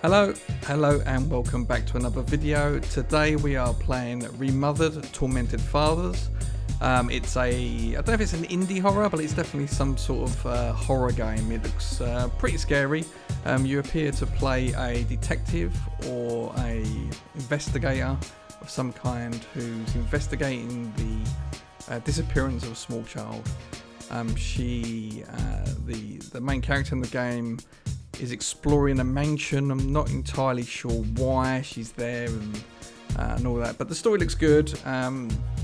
Hello and welcome back to another video. Today we are playing Remothered, Tormented Fathers. It's I don't know if it's an indie horror, but it's definitely some sort of horror game. It looks pretty scary. You appear to play a detective or a investigator of some kind who's investigating the disappearance of a small child. The main character in the game is exploring a mansion. I'm not entirely sure why she's there and all that, but the story looks good.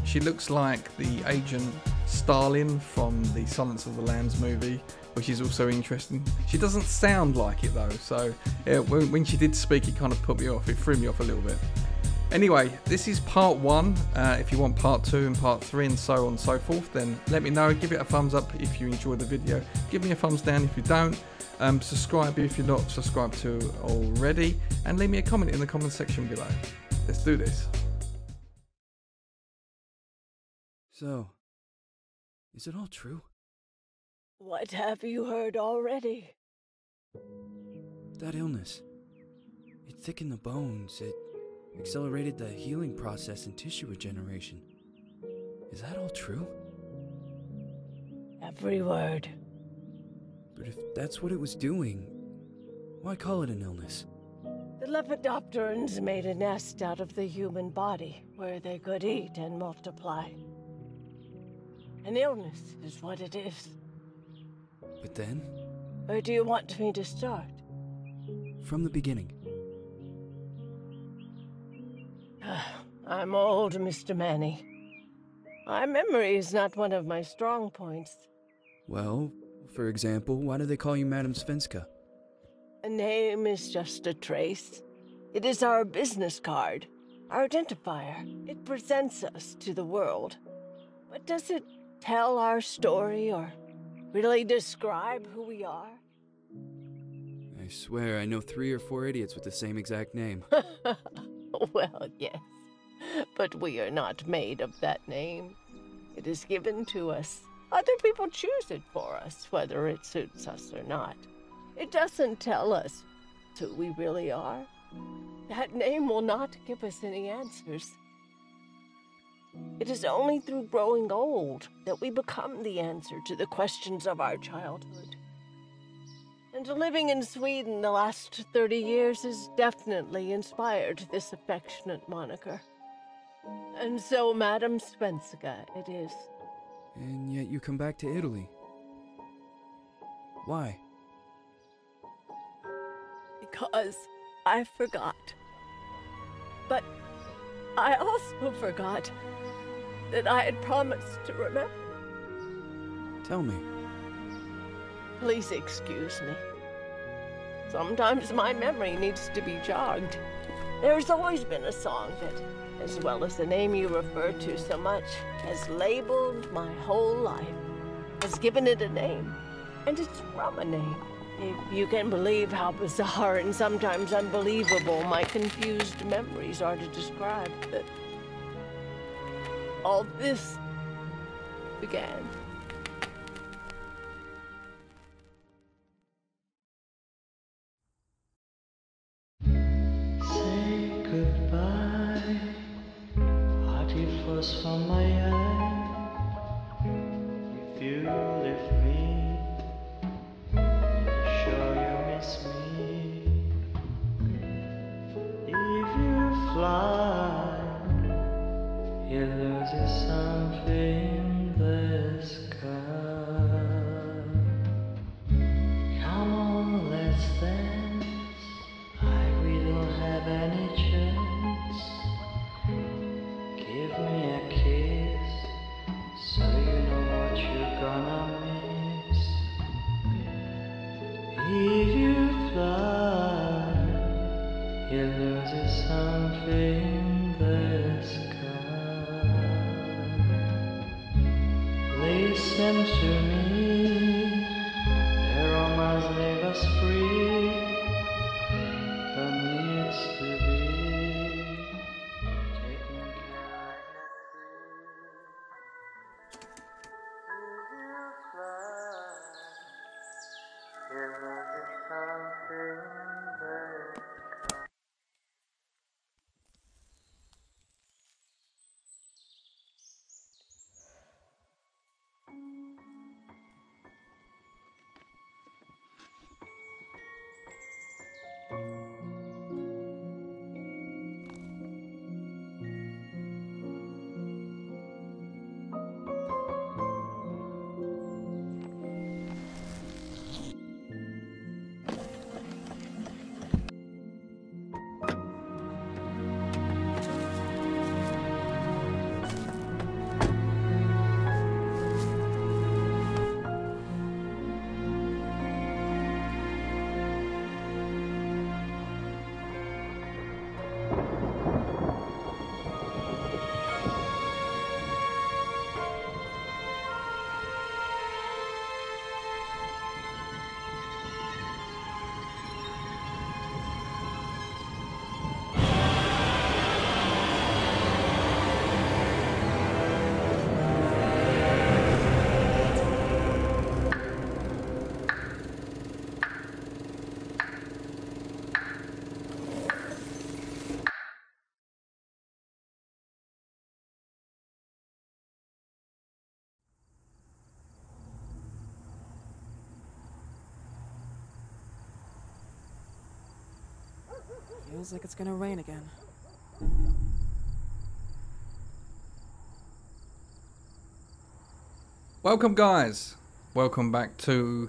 She looks like the agent Starlin from the Silence of the Lambs movie, which is also interesting. She doesn't sound like it though, so when she did speak, it kind of put me off. It threw me off a little bit. Anyway, this is part 1. If you want part 2 and part 3 and so on and so forth, then let me know. Give it a thumbs up if you enjoyed the video. Give me a thumbs down if you don't. Subscribe if you're not subscribed to already, and leave me a comment in the comment section below. Let's do this. So, is it all true? What have you heard already? That illness. It thickened the bones. It accelerated the healing process and tissue regeneration. Is that all true? Every word. But if that's what it was doing, why call it an illness? The Lepidopterans made a nest out of the human body where they could eat and multiply. An illness is what it is. But then? Where do you want me to start? From the beginning. I'm old, Mr. Manny. My memory is not one of my strong points. Well, for example, why do they call you Madame Svenska? A name is just a trace. It is our business card, our identifier. It presents us to the world. But does it tell our story or really describe who we are? I swear I know 3 or 4 idiots with the same exact name. Well, yes. But we are not made of that name. It is given to us. Other people choose it for us, whether it suits us or not. It doesn't tell us who we really are. That name will not give us any answers. It is only through growing old that we become the answer to the questions of our childhood. And living in Sweden the last 30 years has definitely inspired this affectionate moniker. And so, Madame Svenska it is. And yet you come back to Italy. Why? Because I forgot. But I also forgot that I had promised to remember. Tell me. Please excuse me. Sometimes my memory needs to be jogged. There's always been a song that, as well as the name you refer to so much, has labeled my whole life, has given it a name, and it's from a name. If you can believe how bizarre and sometimes unbelievable my confused memories are to describe that all this began. Say goodbye, hearty force from my eye. If you leave me, sure you miss me. If you fly, you lose something in the sky. Come on, let's dance. We don't have any chance. Give me a kiss, so you know what you're gonna miss. If you fly, you lose something in the sky. Listen to me, the romance leave us free. Needs to be taken care of. If you fly, Feels like it's gonna rain again. Welcome, guys. Welcome back to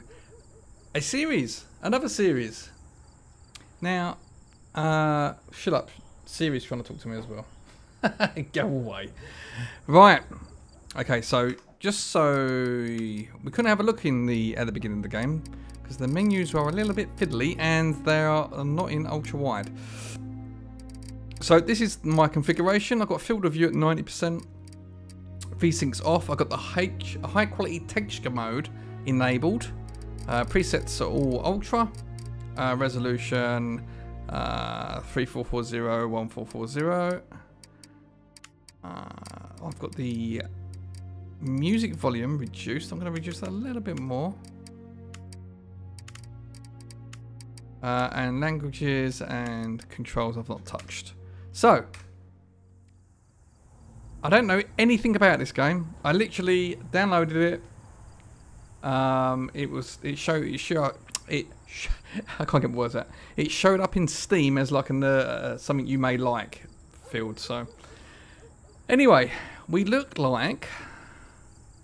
a series, another series. Now, shut up. Siri's trying to talk to me as well. Go away. Right. Okay, so just so we couldn't have a look in at the beginning of the game because the menus are a little bit fiddly and they are not in ultra wide. So this is my configuration. I've got field of view at 90%. VSync's off. I've got the high quality texture mode enabled. Presets are all ultra. Resolution 3440 1440. I've got the music volume reduced. I'm going to reduce that a little bit more. And languages and controls I've not touched. So, I don't know anything about this game. I literally downloaded it. I can't get my words out. It showed up in Steam as like something you may like field. So, anyway, we look like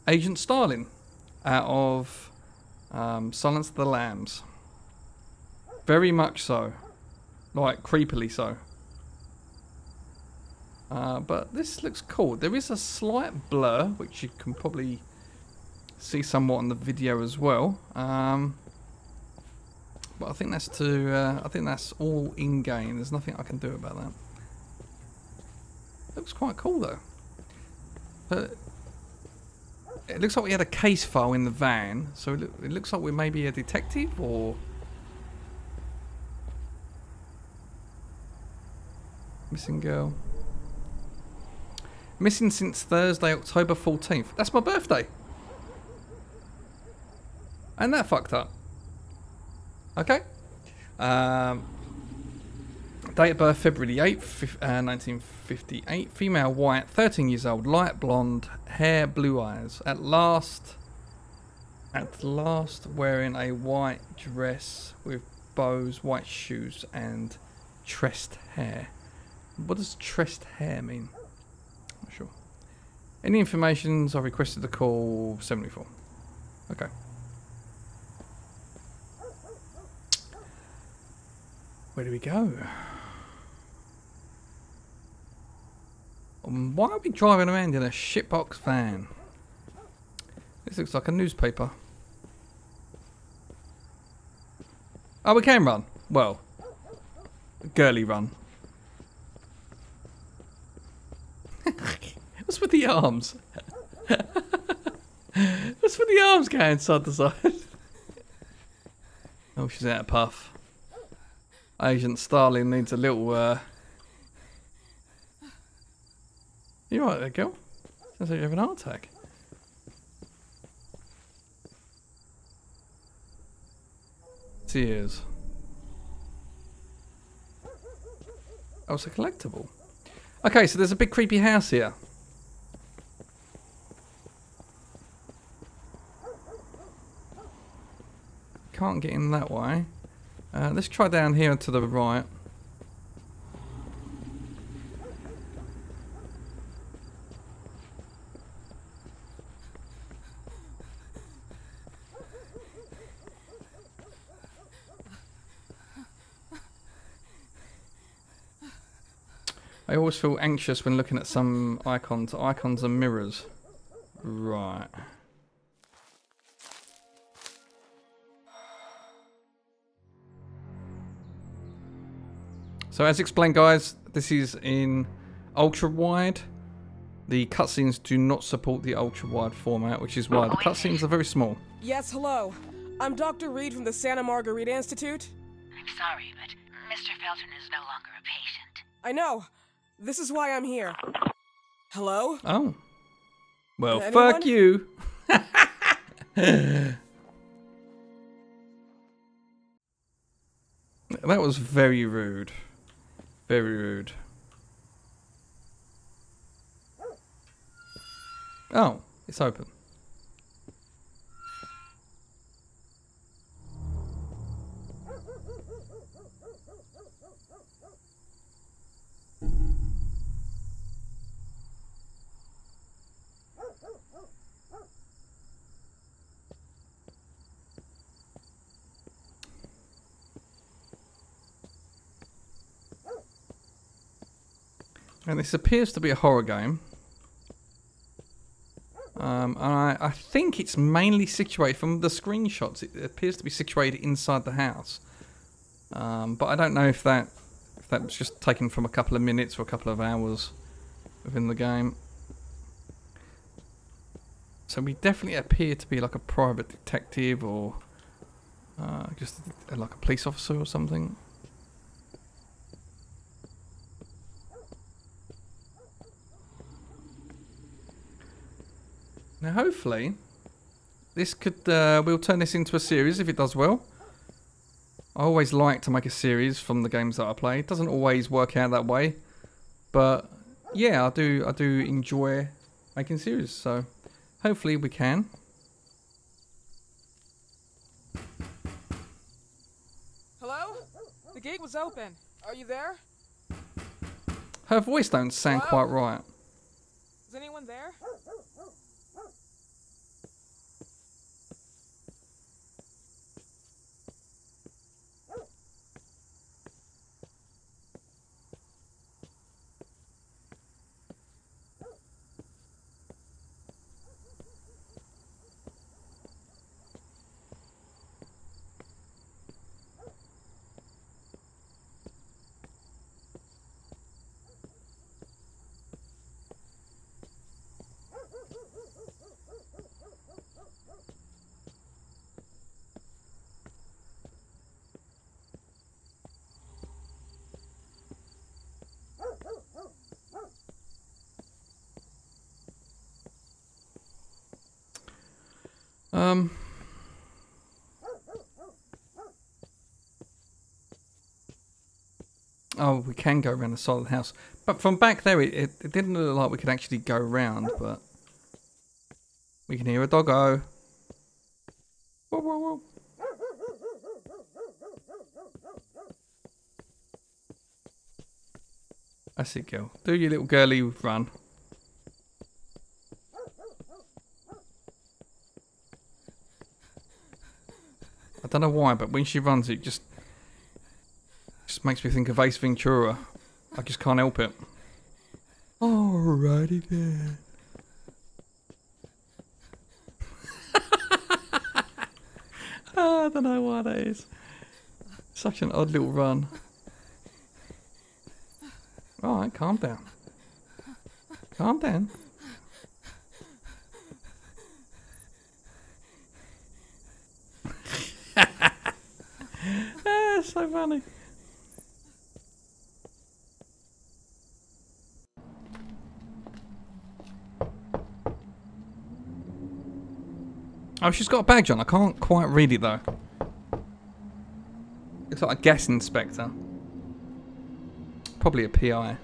Agent Starling out of Silence of the Lambs. Very much so, like creepily so. But this looks cool. There is a slight blur, which you can probably see somewhat on the video as well. But I think that's I think that's all in game. There's nothing I can do about that. Looks quite cool though. But it looks like we had a case file in the van, so it looks like we're maybe a detective or missing girl. Missing since Thursday, October 14th. That's my birthday. And that fucked up. Okay. Date of birth, February 8th, 1958. Female, white, 13 years old, light blonde, hair, blue eyes. At last wearing a white dress with bows, white shoes, and tressed hair. What does tressed hair mean? Not sure. Any informations? I requested to call 74. Okay. Where do we go? Why are we driving around in a shitbox van? This looks like a newspaper. Oh, we can run. Well, girly run. What's with the arms? What's with the arms going side to side? Oh, she's out of puff. Agent Starling needs a little. You right there, girl? Sounds like you have an heart attack. Tears. Oh, it's a collectible. Okay, so there's a big creepy house here. Can't get in that way. Let's try down here to the right. I always feel anxious when looking at some icons. Icons are mirrors. Right. So as explained, guys, this is in ultra wide. The cutscenes do not support the ultra wide format, which is why the cutscenes are very small. Yes, hello. I'm Dr. Reed from the Santa Margarita Institute. I'm sorry, but Mr. Felton is no longer a patient. I know. This is why I'm here. Hello? Oh. Well, Anyone? fuck you. That was very rude. Very rude. Oh, it's open. And this appears to be a horror game. And I think it's mainly situated, from the screenshots, it appears to be situated inside the house. But I don't know if that was just taken from a couple of minutes or a couple of hours within the game. So we definitely appear to be like a private detective or just like a police officer or something. Now hopefully this could, we'll turn this into a series if it does well. I always like to make a series from the games that I play. It doesn't always work out that way, but yeah, I do enjoy making series, so hopefully we can. Hello? The gate was open. Are you there? Her voice don't sound quite right. Is anyone there? Oh, we can go around the side of the house. But from back there, it didn't look like we could actually go around, but we can hear a doggo. Whoa, whoa, whoa. That's it, girl. Do your little girly run. I don't know why, but when she runs, it just makes me think of Ace Ventura. I just can't help it. Alrighty then. I don't know why that is. Such an odd little run. Alright, calm down. Calm down. That's so funny. Oh, she's got a badge on. I can't quite read it though. Looks like a gas inspector. Probably a PI.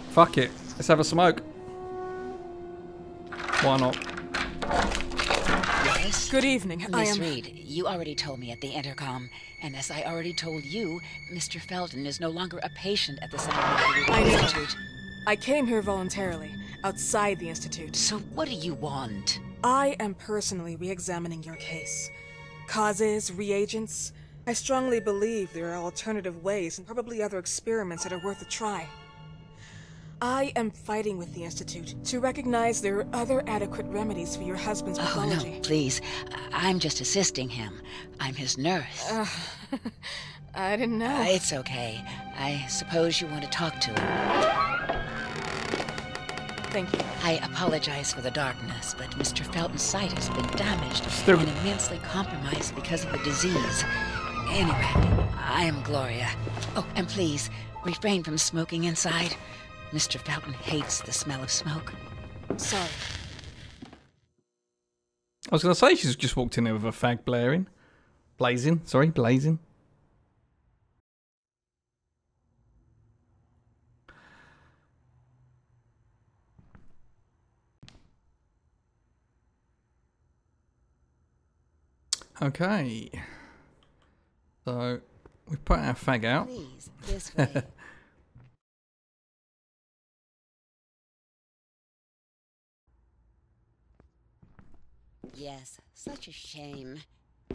Fuck it. Let's have a smoke. Why not? Yes? Good evening. Miss Reed, you already told me at the intercom, and as I already told you, Mr. Felton is no longer a patient at the Santa Margarita Institute. I came here voluntarily, outside the Institute. So what do you want? I am personally re-examining your case. Causes, reagents. I strongly believe there are alternative ways and probably other experiments that are worth a try. I am fighting with the Institute to recognize there are other adequate remedies for your husband's pathology. Oh, no, please. I'm just assisting him. I'm his nurse. I didn't know. It's okay. I suppose you want to talk to him. Thank you. I apologize for the darkness, but Mr. Felton's sight has been damaged and immensely compromised because of the disease. Anyway, I am Gloria. Oh, and please, refrain from smoking inside. Mr. Felton hates the smell of smoke. Sorry. I was going to say she's just walked in there with a fag blazing. Okay. So, we've put our fag out. Please, this way. Yes, such a shame.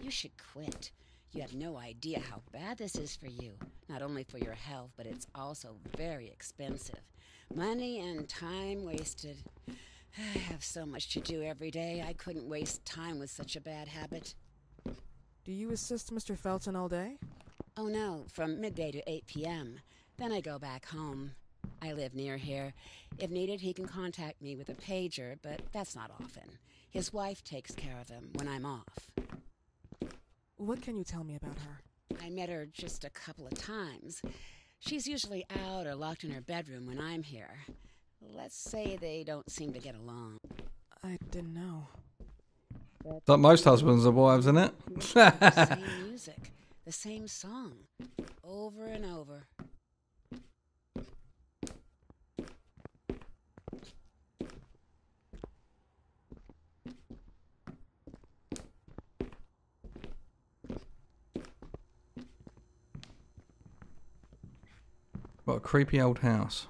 You should quit. You have no idea how bad this is for you. Not only for your health, but it's also very expensive. Money and time wasted. I have so much to do every day. I couldn't waste time with such a bad habit. Do you assist Mr. Felton all day? Oh no, from midday to 8 p.m. Then I go back home. I live near here. If needed, he can contact me with a pager, but that's not often. His wife takes care of him when I'm off. What can you tell me about her? I met her just a couple of times. She's usually out or locked in her bedroom when I'm here. Let's say they don't seem to get along. I didn't know. Like most husbands and wives, isn't it? The same music, the same song, over and over. What a creepy old house.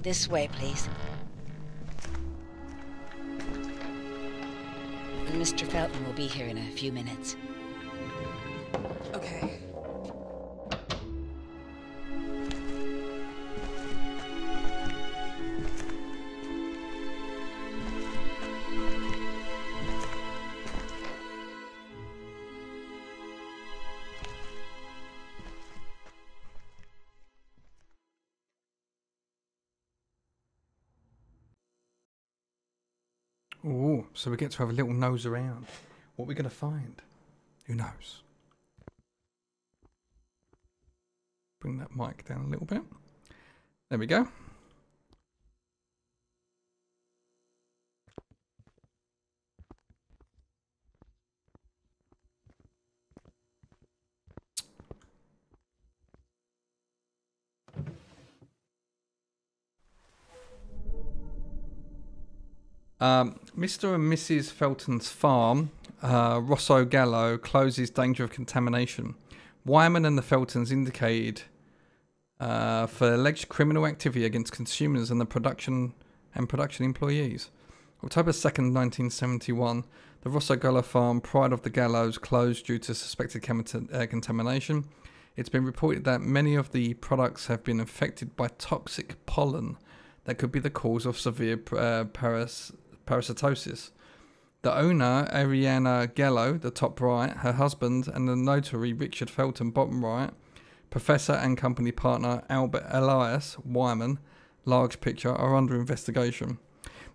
This way, please. Mr. Felton will be here in a few minutes. Okay. Ooh, so we get to have a little nose around. What are we going to find? Who knows? Bring that mic down a little bit. There we go. Mr. and Mrs. Felton's farm, Rosso Gallo, closes danger of contamination. Wyman and the Feltons indicated for alleged criminal activity against consumers and the production employees. October 2nd, 1971, the Rosso Gallo farm, pride of the Gallos, closed due to suspected contamination. It's been reported that many of the products have been infected by toxic pollen that could be the cause of severe parasitosis. The owner, Ariana Gallo, the top right, her husband, and the notary, Richard Felton, bottom right, professor and company partner, Albert Elias Wyman, large picture, are under investigation.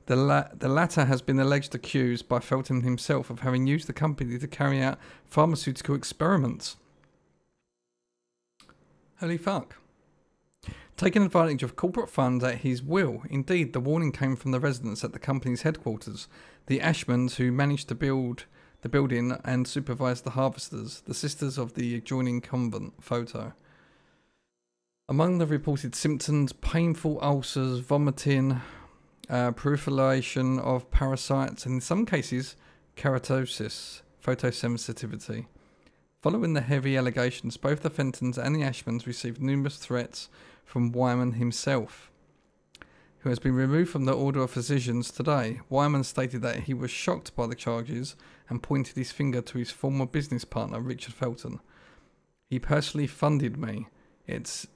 The latter has been alleged accused by Felton himself of having used the company to carry out pharmaceutical experiments. Holy fuck. Taking advantage of corporate funds at his will. Indeed, the warning came from the residents at the company's headquarters, the Ashmans, who managed to build the building and supervised the harvesters, the sisters of the adjoining convent. Photo. Among the reported symptoms, painful ulcers, vomiting, proliferation of parasites, and in some cases, keratosis, photosensitivity. Following the heavy allegations, both the Fentons and the Ashmans received numerous threats from Wyman himself, who has been removed from the Order of Physicians today. Wyman stated that he was shocked by the charges and pointed his finger to his former business partner, Richard Felton. He personally funded me. It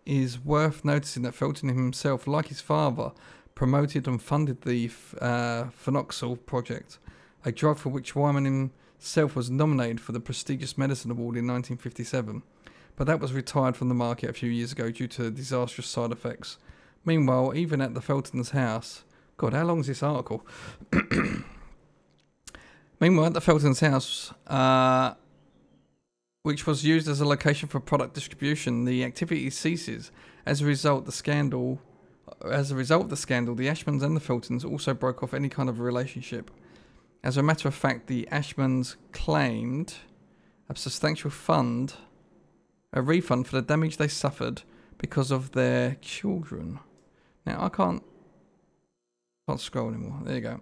is worth noticing that Felton himself, like his father, promoted and funded the Phenoxyl project, a drug for which Wyman himself was nominated for the prestigious Medicine Award in 1957. But that was retired from the market a few years ago due to disastrous side effects. Meanwhile, even at the Felton's house... God, how long is this article? Meanwhile, at the Felton's house, which was used as a location for product distribution, the activity ceases. As a result of the scandal, the Ashmans and the Feltons also broke off any kind of relationship. As a matter of fact, the Ashmans claimed a substantial a refund for the damage they suffered because of their children. Now, I can't scroll anymore. There you go.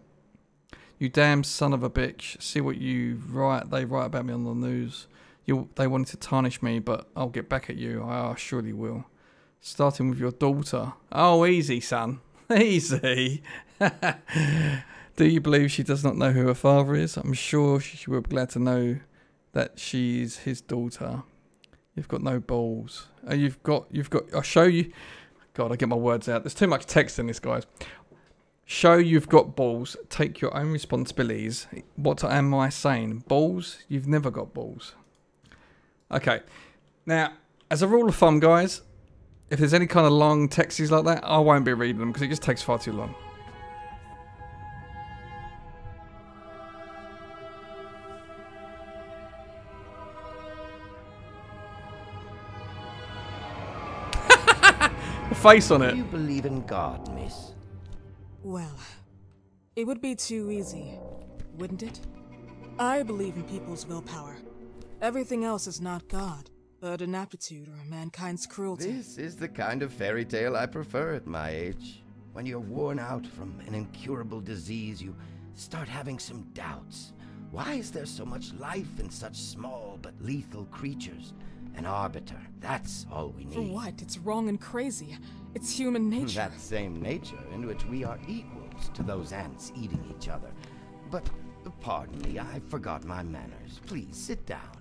You damn son of a bitch. See what you write. They write about me on the news. They wanted to tarnish me, but I'll get back at you. I surely will. Starting with your daughter. Oh, easy, son. Easy. Do you believe she does not know who her father is? I'm sure she will be glad to know that she's his daughter. You've got no balls. You've got, I'll show you. God, I get my words out. There's too much text in this, guys. Show you've got balls. Take your own responsibilities. What am I saying? Balls? You've never got balls. Okay. Now, as a rule of thumb, guys, if there's any kind of long texts like that, I won't be reading them because it just takes far too long. Face on it. Do you believe in God, miss? Well, it would be too easy, wouldn't it? I believe in people's willpower. Everything else is not God, but an aptitude or mankind's cruelty. This is the kind of fairy tale I prefer at my age. When you're worn out from an incurable disease, you start having some doubts. Why is there so much life in such small but lethal creatures? An arbiter, that's all we need. For what? It's wrong and crazy. It's human nature. That same nature in which we are equals to those ants eating each other. But, pardon me, I forgot my manners. Please, sit down.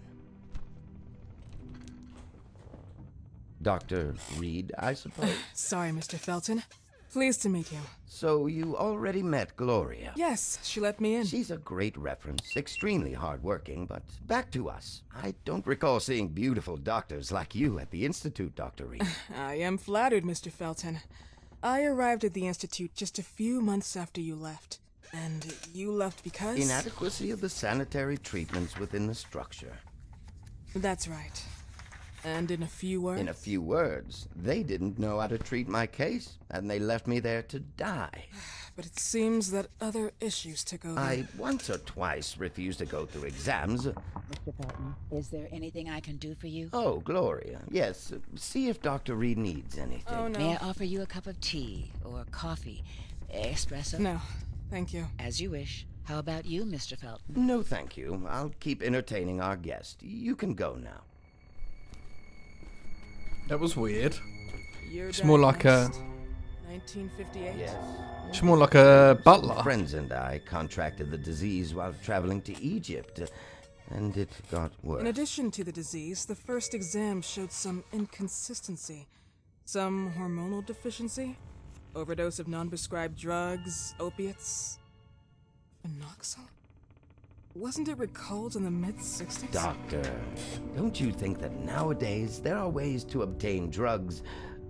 Dr. Reed, I suppose? Sorry, Mr. Felton. Pleased to meet you. So you already met Gloria? Yes, she let me in. She's a great reference, extremely hardworking, but back to us. I don't recall seeing beautiful doctors like you at the Institute, Dr. Reed. I am flattered, Mr. Felton. I arrived at the Institute just a few months after you left. And you left because? Inadequacy of the sanitary treatments within the structure. That's right. And in a few words? In a few words, they didn't know how to treat my case, and they left me there to die. But it seems that other issues took over. I once or twice refused to go through exams. Mr. Felton, is there anything I can do for you? Oh, Gloria. Yes, see if Dr. Reed needs anything. Oh, no. May I offer you a cup of tea or coffee? Espresso? No, thank you. As you wish. How about you, Mr. Felton? No, thank you. I'll keep entertaining our guest. You can go now. That was weird. You're It's more like a... 1958? Yes. It's more like a butler. Friends and I contracted the disease while traveling to Egypt, and it got worse. In addition to the disease, the first exam showed some inconsistency. Some hormonal deficiency, overdose of non-prescribed drugs, opiates, phenoxyl. Wasn't it recalled in the mid-60s? Doctor, don't you think that nowadays there are ways to obtain drugs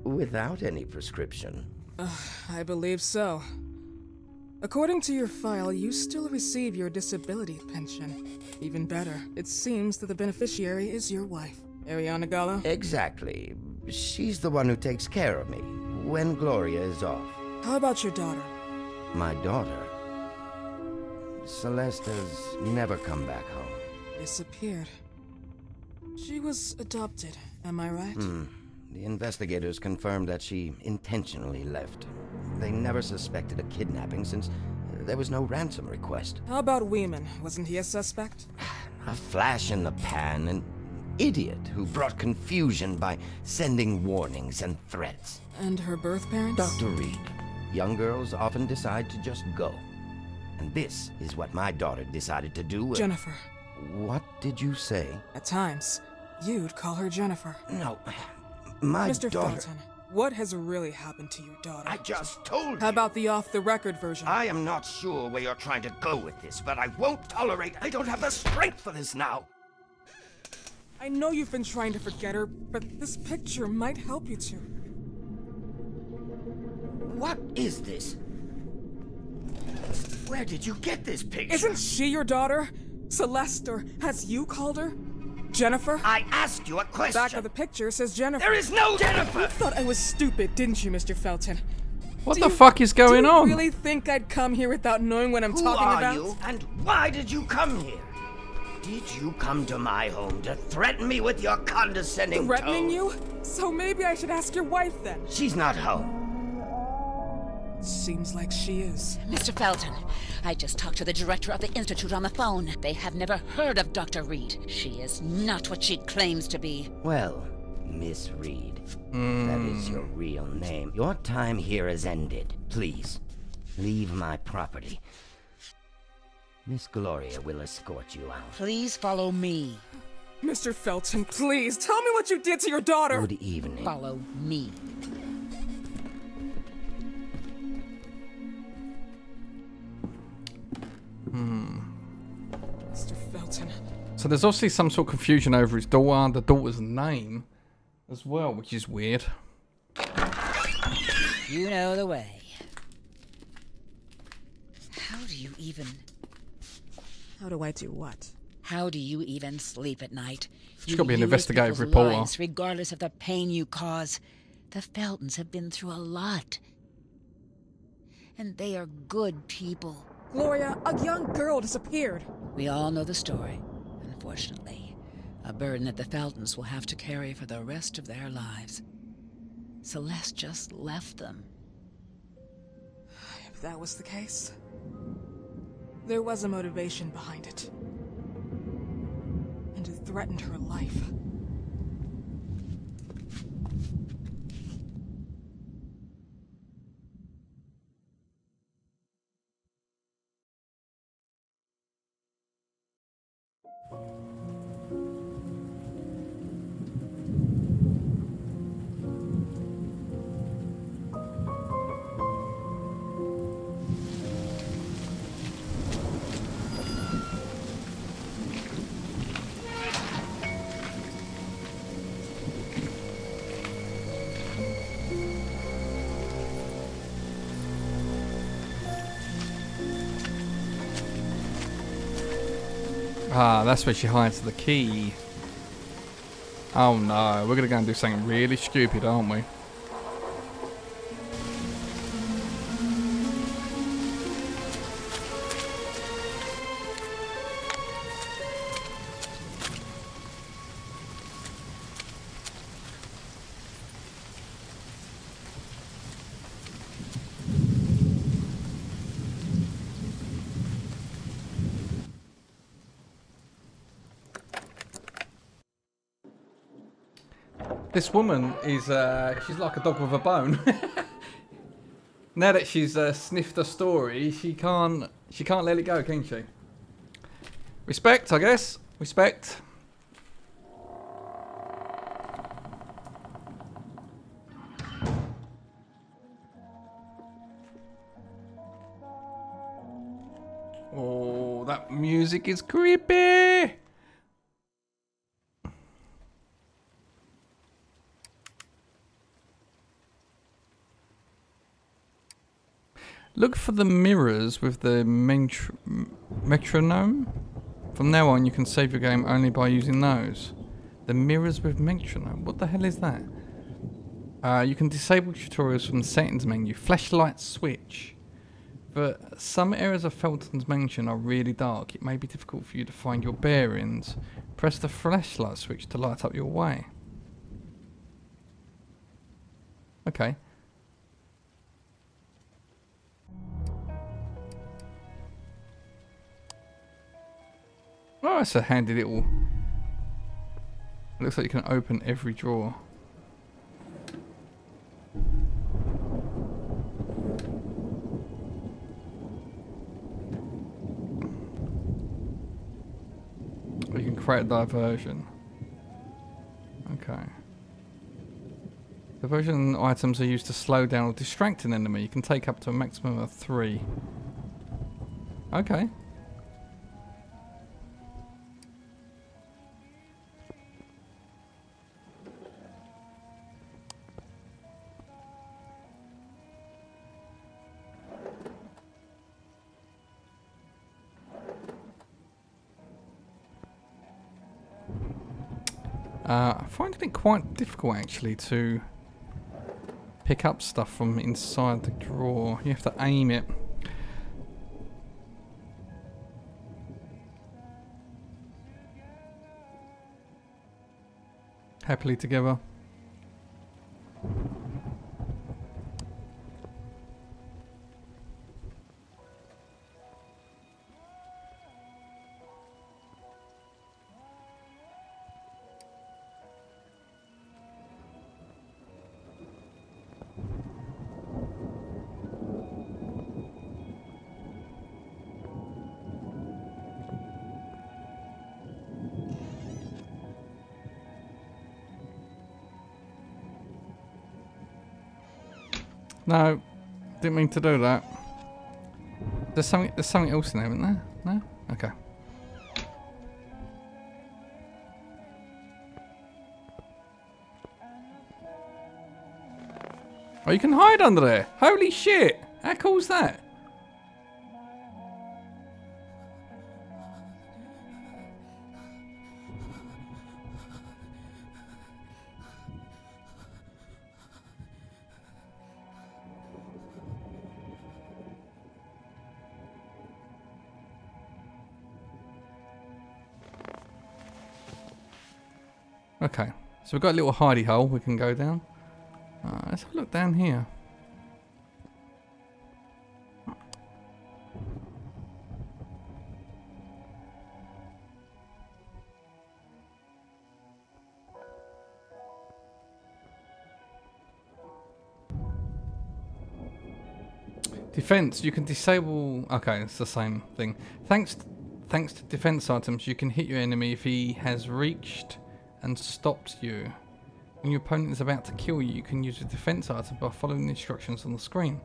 without any prescription? I believe so. According to your file, you still receive your disability pension. Even better, it seems that the beneficiary is your wife, Ariana Gallo. Exactly. She's the one who takes care of me when Gloria is off. How about your daughter? My daughter? Celeste has never come back home. Disappeared. She was adopted, am I right? The investigators confirmed that she intentionally left. They never suspected a kidnapping since there was no ransom request. How about Weeman? Wasn't he a suspect? A flash in the pan, an idiot who brought confusion by sending warnings and threats. And her birth parents? Dr. Reed, young girls often decide to just go. And this is what my daughter decided to do. Jennifer. What did you say? At times, you'd call her Jennifer. No, my Mr. daughter... Felton, what has really happened to your daughter? I just told you. How about the off-the-record version? I am not sure where you're trying to go with this, but I won't tolerate... I don't have the strength for this now. I know you've been trying to forget her, but this picture might help you to. What is this? Where did you get this picture? Isn't she your daughter? Celeste, or has you called her? Jennifer? I asked you a question. Back of the picture says Jennifer. There is no Jennifer! You thought I was stupid, didn't you, Mr. Felton? What the fuck is going on? Do you really think I'd come here without knowing what I'm talking about? Who are you, and why did you come here? Did you come to my home to threaten me with your condescending Threatening tone? you? So maybe I should ask your wife then. She's not home. Seems like she is. Mr. Felton, I just talked to the director of the Institute on the phone. They have never heard of Dr. Reed. She is not what she claims to be. Well, Miss Reed. That is your real name. Your time here has ended. Please, leave my property. Miss Gloria will escort you out. Please follow me. Mr. Felton, please, tell me what you did to your daughter! Good evening. Follow me. Mr. Felton. So there's obviously some sort of confusion over his daughter, the daughter's name as well, which is weird. You know the way. How do you even... How do I do what? How do you even sleep at night? She's got to be an use investigative people's reporter. lives, regardless of the pain you cause. The Feltons have been through a lot. And they are good people. Gloria, a young girl disappeared. We all know the story, unfortunately. A burden that the Feltons will have to carry for the rest of their lives. Celeste just left them. If that was the case, there was a motivation behind it. And it threatened her life. Ah, that's where she hides the key. Oh no, we're gonna go and do something really stupid, aren't we? This woman is, she's like a dog with a bone. Now that she's sniffed a story, she can't let it go, can she? Respect, I guess. Respect. Oh, that music is creepy. Look for the mirrors with the metronome. From now on, you can save your game only by using those. The mirrors with metronome. What the hell is that? You can disable tutorials from the settings menu. Flashlight switch. But some areas of Felton's mansion are really dark. It may be difficult for you to find your bearings. Press the flashlight switch to light up your way. Okay. Oh, that's a handy little... It looks like you can open every drawer. Or you can create a diversion. Okay. Diversion items are used to slow down or distract an enemy. You can take up to a maximum of 3. Okay. I'm finding it quite difficult actually to pick up stuff from inside the drawer. You have to aim it. Happily together. No, didn't mean to do that. There's something else in there, isn't there? No? Okay. Oh, you can hide under there. Holy shit. How cool is that? Okay, so we've got a little hidey hole we can go down. Let's have a look down here. Defense, you can disable... Okay, it's the same thing. Thanks to defense items, you can hit your enemy if he has reached and stopped you. When your opponent is about to kill you, you can use a defense item by following the instructions on the screen.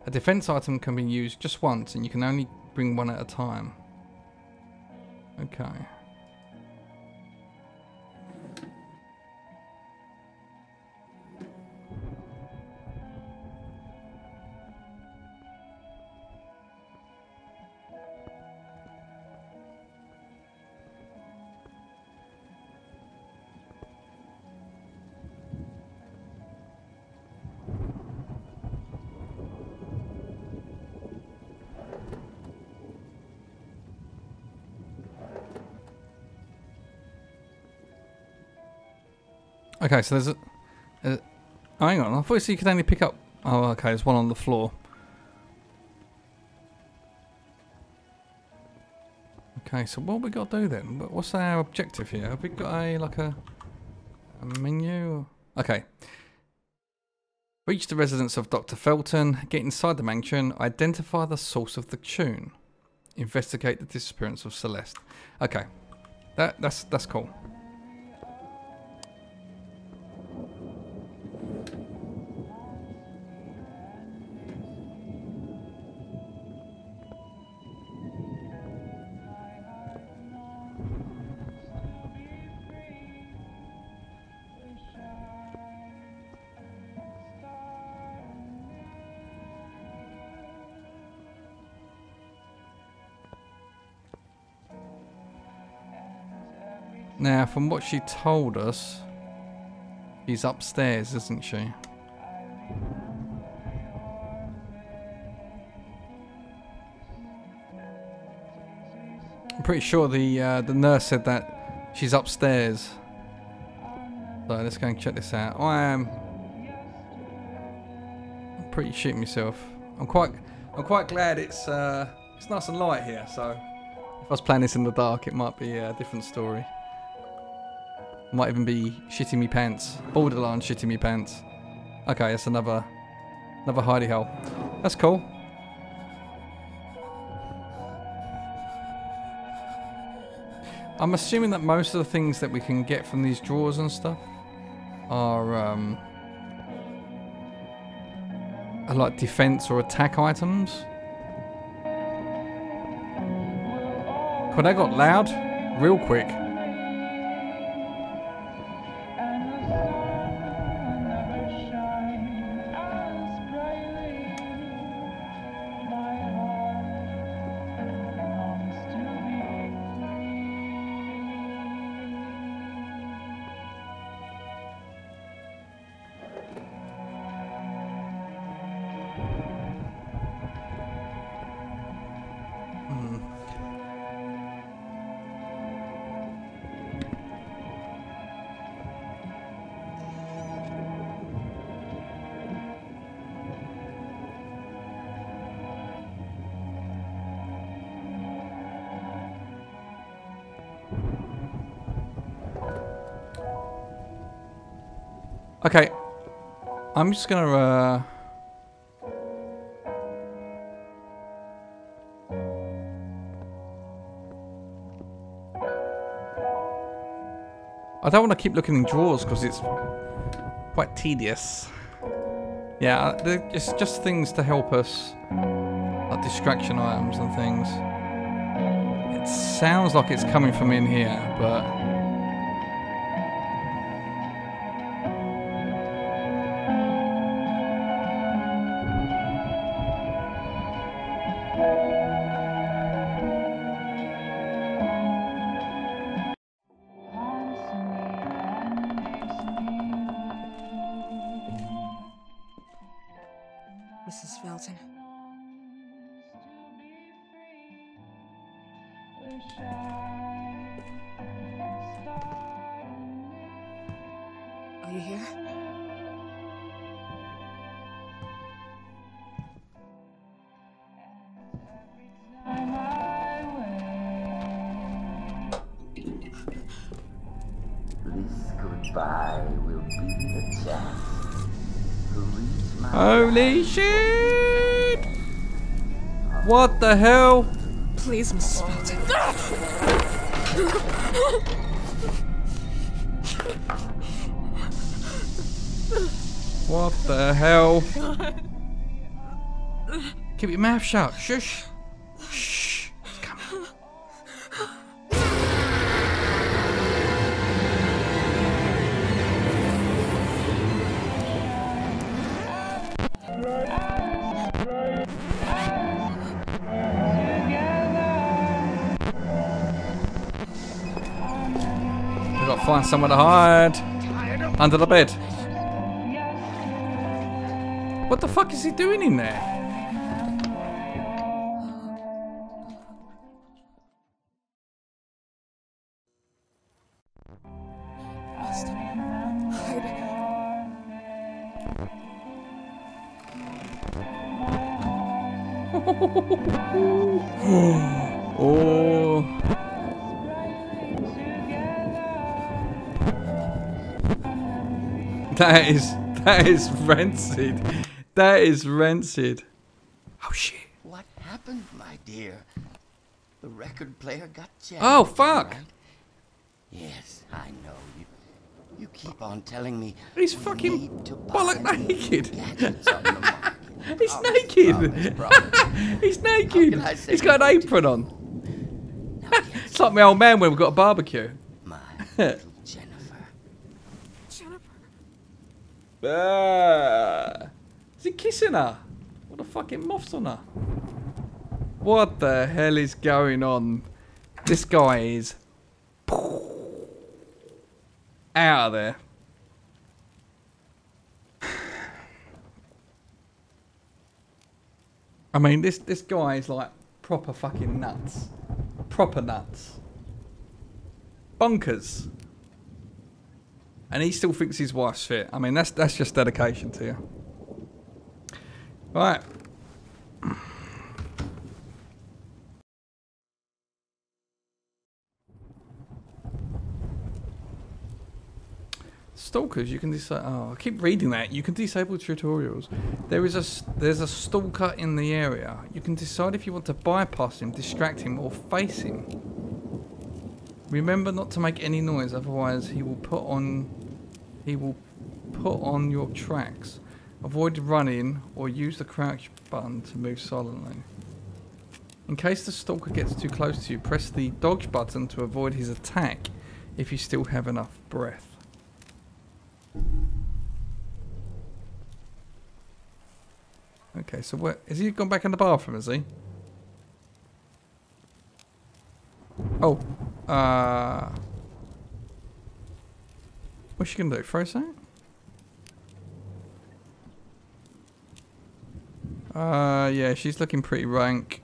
A defense item can be used just once, and you can only bring one at a time. Okay. Okay, so there's a oh, hang on, I thought you could only pick up... Oh, okay, there's one on the floor. Okay, so what have we got to do then? What's our objective here? Have we got a menu? Okay. Reach the residence of Dr. Felton, get inside the mansion, identify the source of the tune. Investigate the disappearance of Celeste. Okay. That's cool. Now, from what she told us, she's upstairs, isn't she? I'm pretty sure the nurse said that she's upstairs. So let's go and check this out. I'm pretty shitting myself. I'm quite glad it's nice and light here. So if I was playing this in the dark, it might be a different story. Might even be shitting me pants. Borderline shitting me pants. Okay, that's another hidey hole. That's cool. I'm assuming that most of the things that we can get from these drawers and stuff are like defense or attack items. God, that got loud real quick. Okay, I'm just gonna I don't want to keep looking in drawers because it's quite tedious. Yeah, it's just things to help us, like distraction items and things. It sounds like it's coming from in here, but... Mrs. Felton. Are you here? This goodbye will be the chance to reach my Holy shit! What the hell? Please, Mrs. Felton. What the hell? Keep your mouth shut. Shush. Shh. It's coming. We've got to find somewhere to hide. Under the bed. What the fuck is he doing in there? Must hide. Oh. That is rancid. That is rancid. Oh shit. What happened, my dear? The record player got jammed. Oh fuck. Right? Yes, I know. You keep on telling me He's we fucking need to buy bollock new naked. gadgets on the market. He's Promise, naked. promise. He's naked. How can I say He's got an no to apron you? on. Now, yes, It's like my old man when we've got a barbecue. my little Jennifer. Is he kissing her? What the fucking moths on her? What the hell is going on? This guy is out of there. I mean, this guy is like proper fucking nuts. Proper nuts. Bonkers. And he still thinks his wife's fit. I mean, that's just dedication to you. Right. Stalkers, you can disable. Oh, I keep reading that. You can disable tutorials. There's a stalker in the area. You can decide if you want to bypass him, distract him, or face him. Remember not to make any noise, otherwise he will put on your tracks. Avoid running or use the crouch button to move silently. In case the stalker gets too close to you, press the dodge button to avoid his attack if you still have enough breath. Okay, so where has he gone back in the bathroom, has he? Oh. What's she gonna do? Throw something? Yeah, she's looking pretty rank.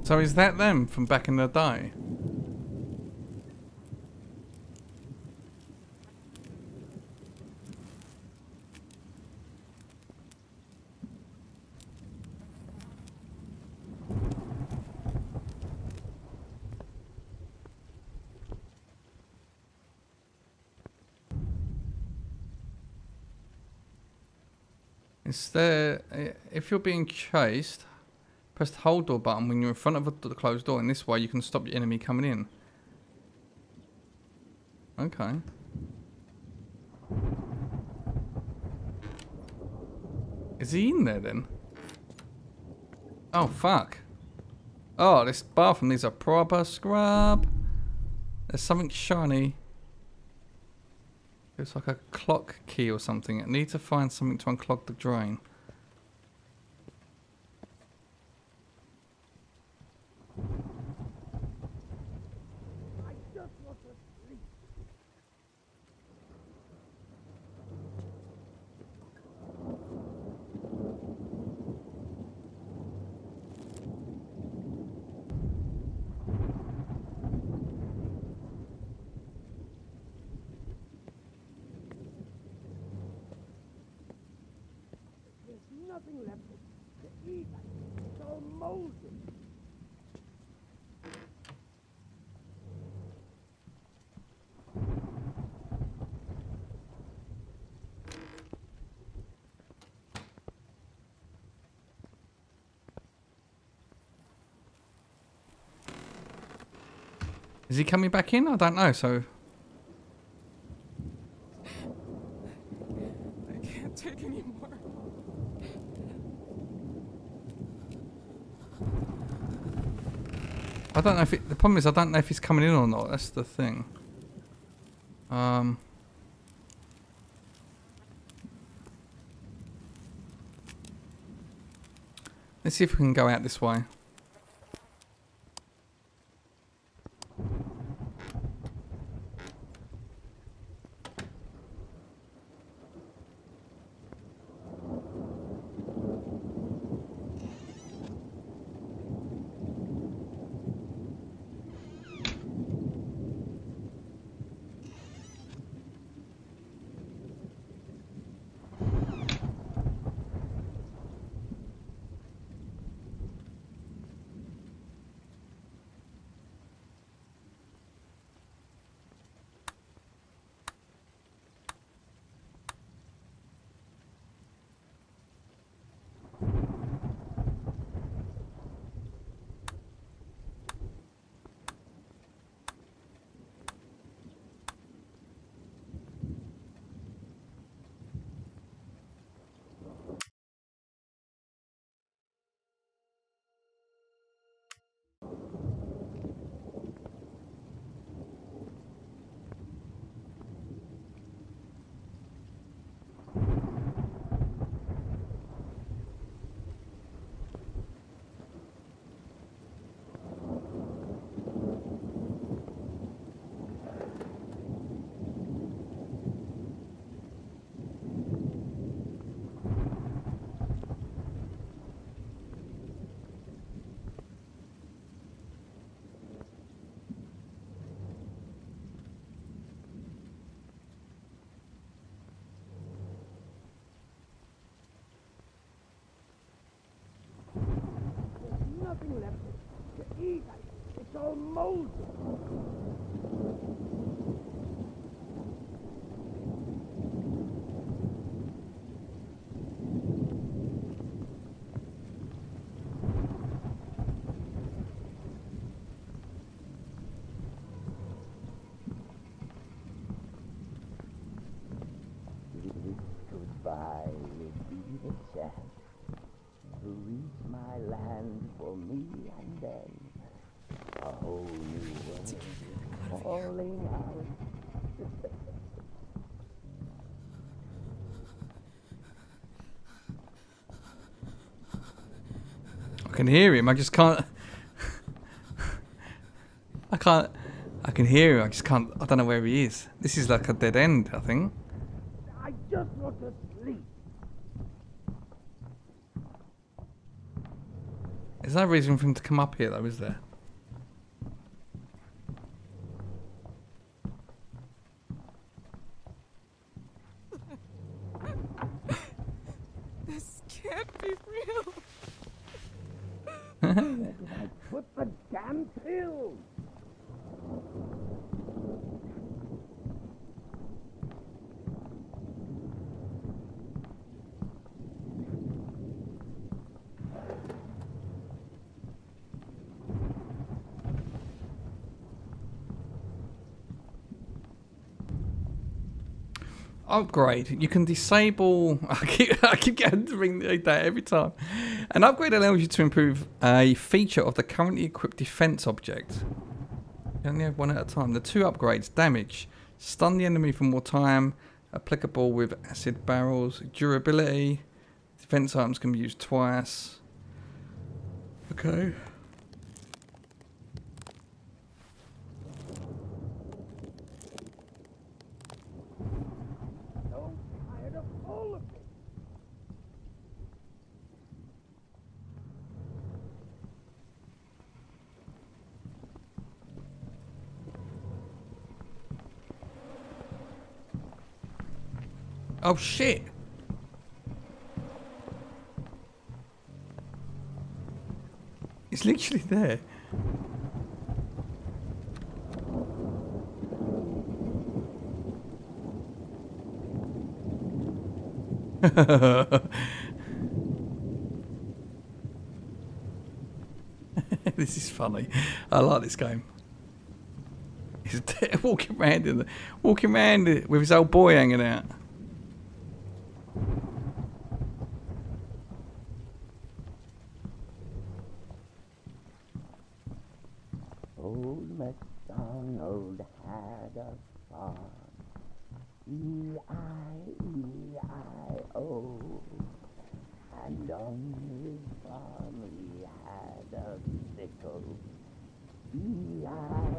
So is that them from back in the day? It's there. If you're being chased, press the hold door button when you're in front of the closed door. In this way, you can stop your enemy coming in. Okay. Is he in there then? Oh, fuck. Oh, this bathroom needs a proper scrub. There's something shiny. It's like a clock key or something. I need to find something to unclog the drain. Nothing left to eat. It's all moldy. Is he coming back in? I don't know, so... I can't take any more. I don't know if the problem is I don't know if he's coming in or not. That's the thing. Let's see if we can go out this way. Nothing left to eat. It's all moldy. Goodbye will be the chance to reach my land for me, and then a whole new world falling out. I can hear him. I just can't. I can't. I can hear him. I just can't. I don't know where he is. This is like a dead end, I think. I just want to sleep. There's no reason for him to come up here, though, is there? This can't be real. Put the damn pills. upgrade. You can disable. I keep getting to ring that every time. An upgrade allows you to improve a feature of the currently equipped defense object. You only have one at a time. The 2 upgrades: damage, stun the enemy for more time, applicable with acid barrels, durability. Defense items can be used twice. Okay. Oh shit! It's literally there. This is funny. I like this game. He's walking around with his old boy hanging out. Old MacDonald had a farm, E-I-E-I-O, and on his farm he had a sickle, E-I-E-I-O,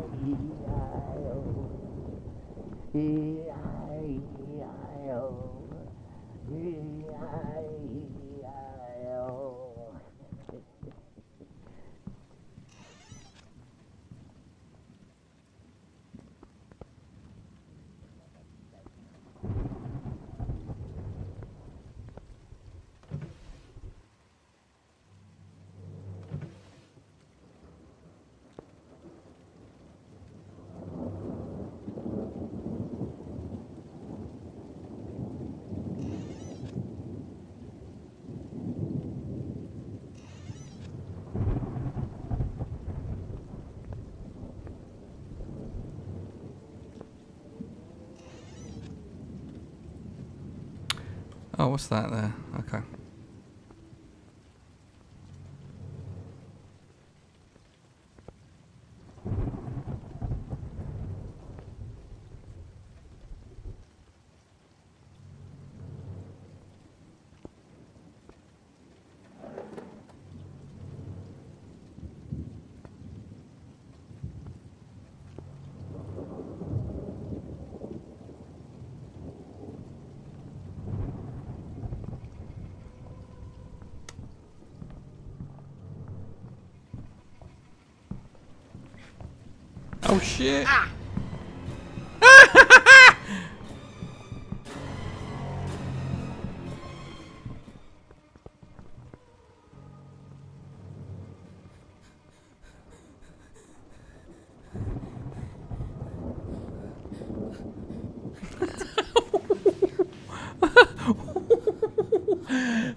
E-I-E-I-O, E-I-E-I-O. Oh, what's that there? Okay. Oh shit! Ah.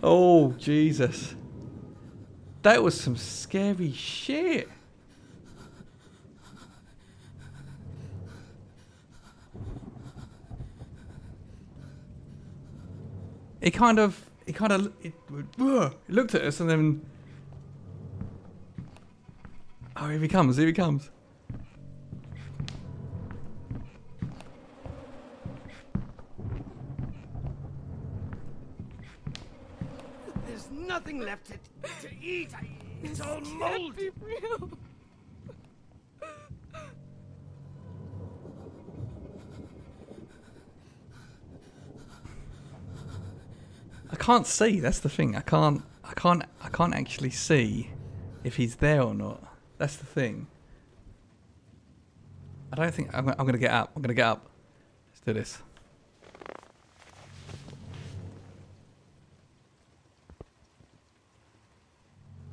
Oh Jesus! That was some scary shit. It looked at us and then... Oh, here he comes, here he comes. There's nothing left to eat. It's all moldy. I can't see. That's the thing. I can't actually see if he's there or not. That's the thing. I don't think I'm gonna get up. I'm gonna get up. Let's do this.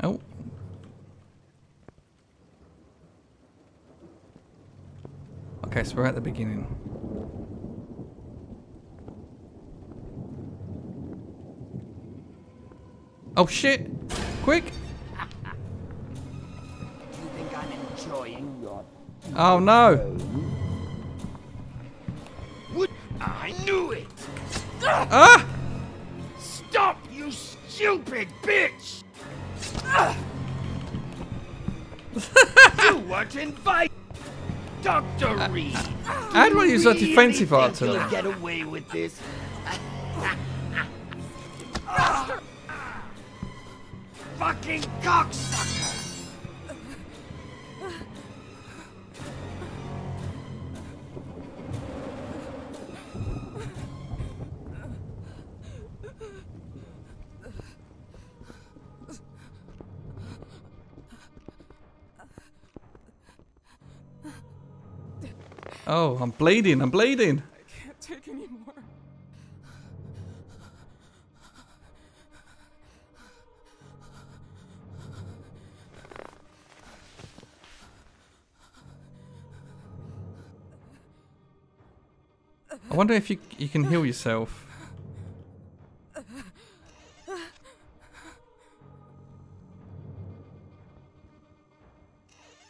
Oh. Okay, so we're at the beginning. Oh shit! Quick! You think I'm enjoying your... Oh no! I knew it! Ah! Stop, you stupid bitch! You weren't invited, Dr. Reed. How do I use that defensive art to You'll them? get away with this. Fucking cocksucker! Oh, I'm bleeding. I'm bleeding. I can't take any more. I wonder if you can heal yourself.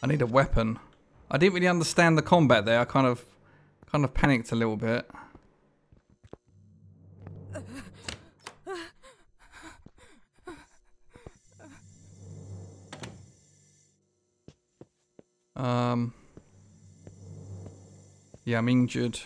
I need a weapon. I didn't really understand the combat there. I kind of panicked a little bit. Yeah, I'm injured.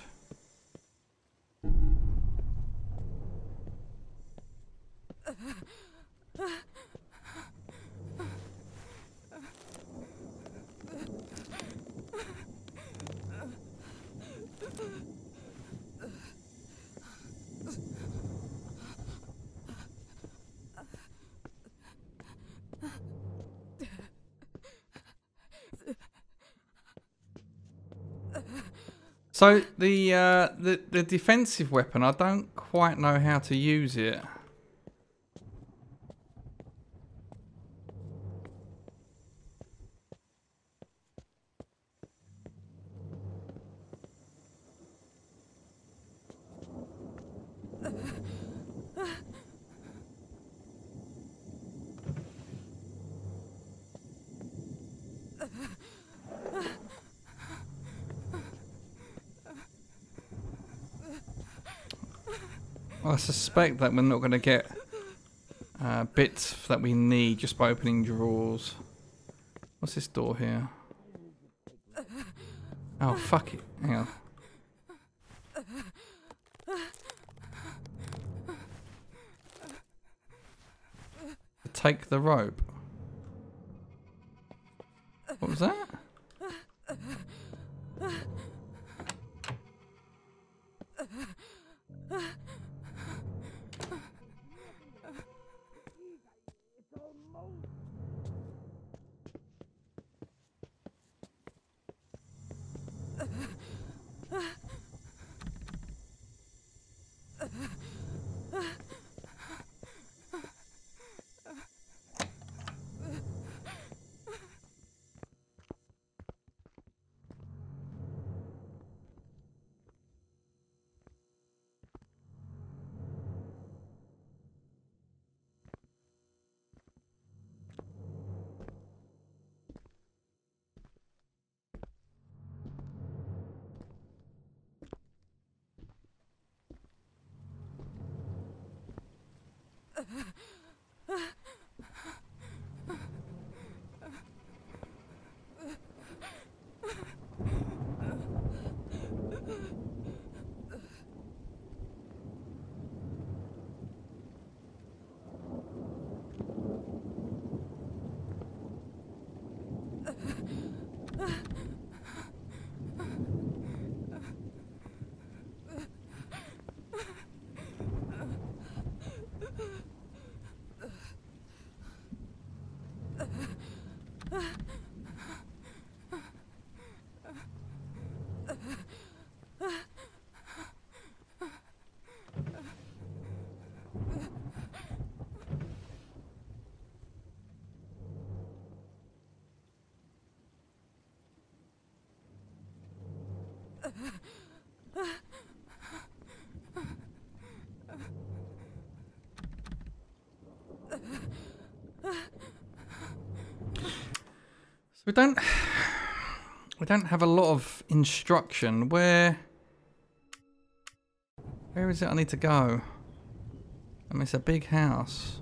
So the defensive weapon, I don't quite know how to use it. I suspect that we're not going to get bits that we need just by opening drawers. What's this door here? Oh, fuck it. Hang on. Take the rope. What was that? We don't have a lot of instruction. Where Where is it I need to go? I mean, it's a big house.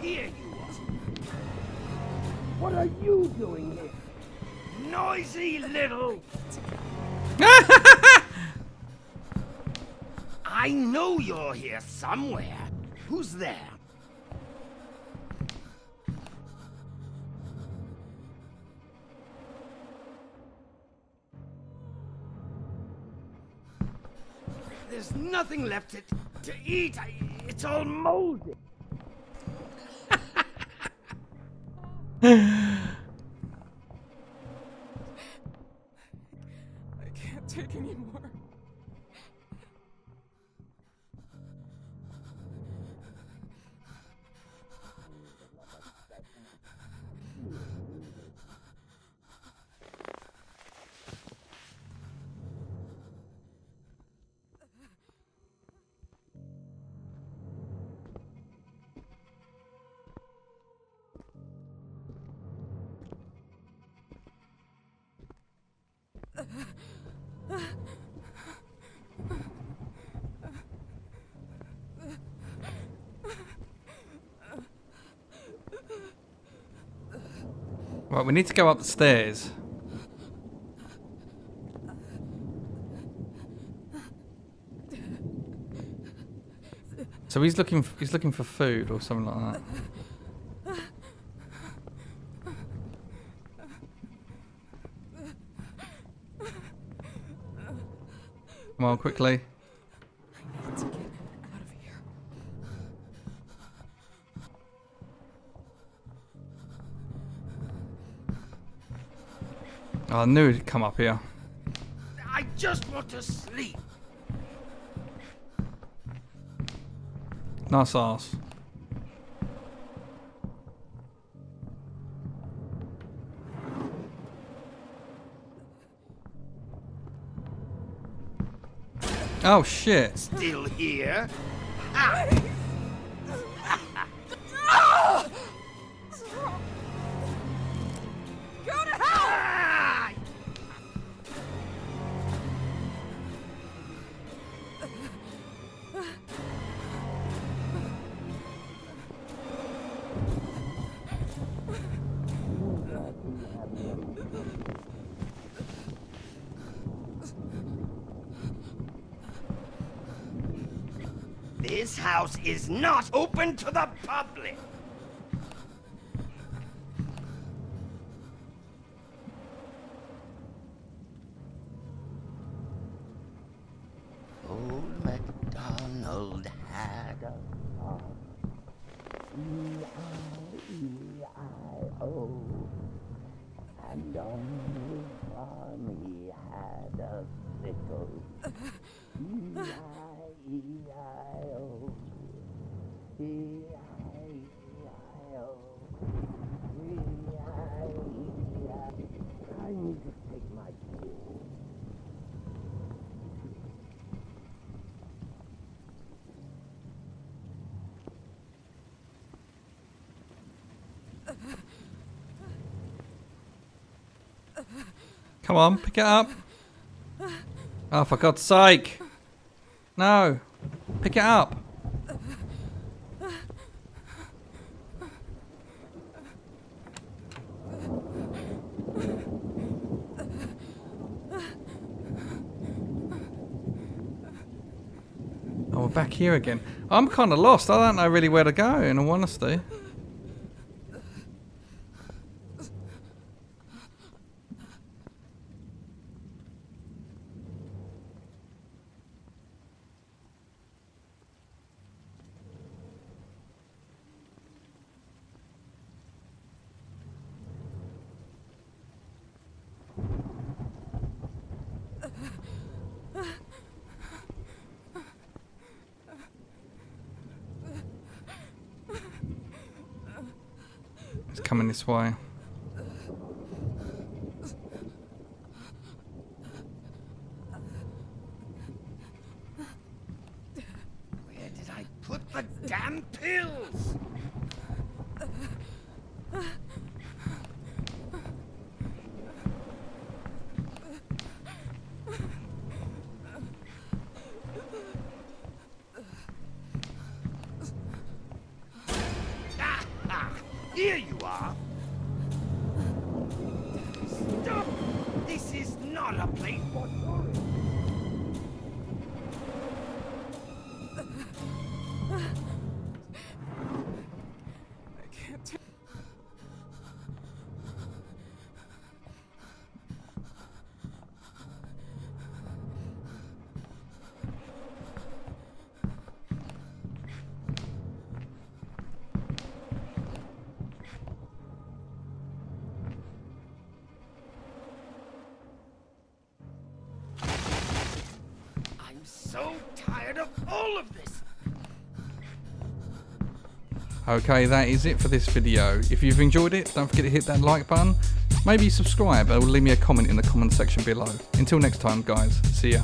Here you are. What are you doing here? Noisy little... I know you're here somewhere. Who's there? There's nothing left to eat. It's all moldy. I can't take any more. Right, we need to go up the stairs. So he's looking for food or something like that. Come on, quickly. I need to get out of here. Oh, I knew he'd come up here. I just want to sleep. Nice ass. Oh shit. Still here? Ah! Go to hell! Ah! This house is not open to the public. Old MacDonald had a farm. E-I-E-I-O. And on his farm he had a sickle. E-I-E-I-O. E-I-E-I-O. E-I-E-I-O. I need to take my cue. Come on, pick it up. Oh, for God's sake. No. Pick it up. Oh, we're back here again. I'm kind of lost. I don't know really where to go, in all honesty. It's coming this way. Here you are. Stop! This is not a place for tourists. I'm so tired of all of this. Okay, that is it for this video. If you've enjoyed it, don't forget to hit that like button. Maybe subscribe or leave me a comment in the comment section below. Until next time, guys. See ya.